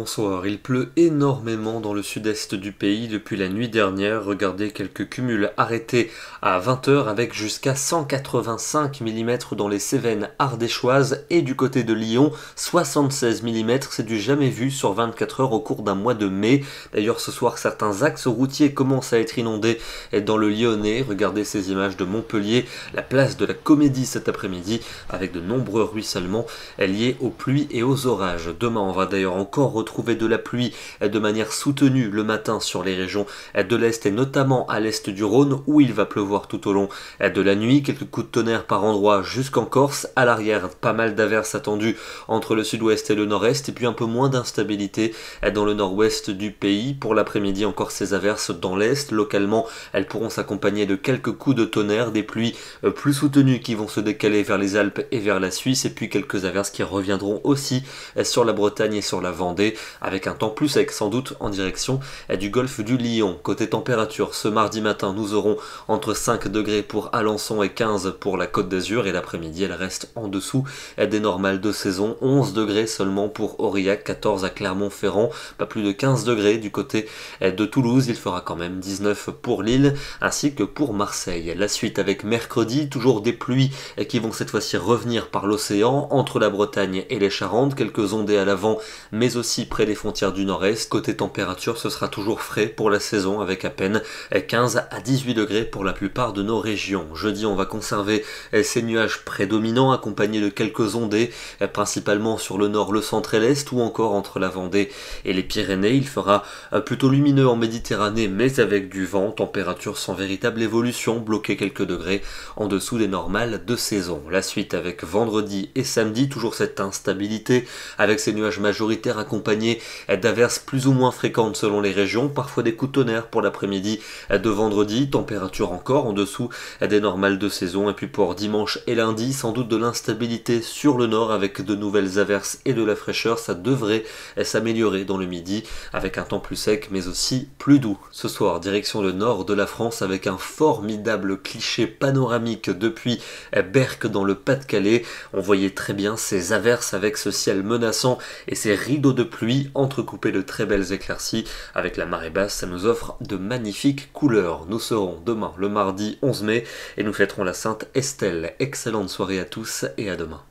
bonsoir. Il pleut énormément dans le sud-est du pays depuis la nuit dernière. Regardez quelques cumuls arrêtés à 20 h avec jusqu'à 185 mm dans les Cévennes ardéchoises et du côté de Lyon, 76 mm. C'est du jamais vu sur 24 heures au cours d'un mois de mai. D'ailleurs, ce soir, certains axes routiers commencent à être inondés dans le Lyonnais. Regardez ces images de Montpellier, la place de la Comédie cet après-midi avec de nombreux ruissellements liés aux pluies et aux orages. Demain, on va d'ailleurs encore retrouver de la pluie de manière soutenue le matin sur les régions de l'Est et notamment à l'Est du Rhône où il va pleuvoir tout au long de la nuit. Quelques coups de tonnerre par endroits jusqu'en Corse. À l'arrière, pas mal d'averses attendues entre le sud-ouest et le nord-est et puis un peu moins d'instabilité dans le nord-ouest du pays. Pour l'après-midi, encore ces averses dans l'Est. Localement, elles pourront s'accompagner de quelques coups de tonnerre, des pluies plus soutenues qui vont se décaler vers les Alpes et vers la Suisse et puis quelques averses qui reviendront aussi sur la Bretagne et sur la Vendée, avec un temps plus sec sans doute en direction du golfe du Lion. Côté température, ce mardi matin, nous aurons entre 5 degrés pour Alençon et 15 pour la Côte d'Azur, et l'après-midi, elle reste en dessous des normales de saison. 11 degrés seulement pour Aurillac, 14 à Clermont-Ferrand, pas plus de 15 degrés du côté de Toulouse. Il fera quand même 19 pour Lille, ainsi que pour Marseille. La suite avec mercredi, toujours des pluies qui vont cette fois-ci revenir par l'océan, entre la Bretagne et les Charentes, quelques ondées à l'avant, mais aussi près des frontières du nord-est. Côté température, ce sera toujours frais pour la saison avec à peine 15 à 18 degrés pour la plupart de nos régions. Jeudi, on va conserver ces nuages prédominants accompagnés de quelques ondées, principalement sur le nord, le centre et l'est ou encore entre la Vendée et les Pyrénées. Il fera plutôt lumineux en Méditerranée mais avec du vent, température sans véritable évolution, bloqué quelques degrés en dessous des normales de saison. La suite avec vendredi et samedi, toujours cette instabilité avec ces nuages majoritaires accompagnés d'averses plus ou moins fréquentes selon les régions, parfois des coups de tonnerre pour l'après-midi de vendredi, température encore en dessous des normales de saison, et puis pour dimanche et lundi, sans doute de l'instabilité sur le nord avec de nouvelles averses et de la fraîcheur. Ça devrait s'améliorer dans le midi avec un temps plus sec mais aussi plus doux. Ce soir, direction le nord de la France avec un formidable cliché panoramique depuis Berck dans le Pas-de-Calais. On voyait très bien ces averses avec ce ciel menaçant et ces rideaux de pluie entrecoupés de très belles éclaircies. Avec la marée basse, ça nous offre de magnifiques couleurs. Nous serons demain le mardi 11 mai et nous fêterons la Sainte Estelle. Excellente soirée à tous et à demain.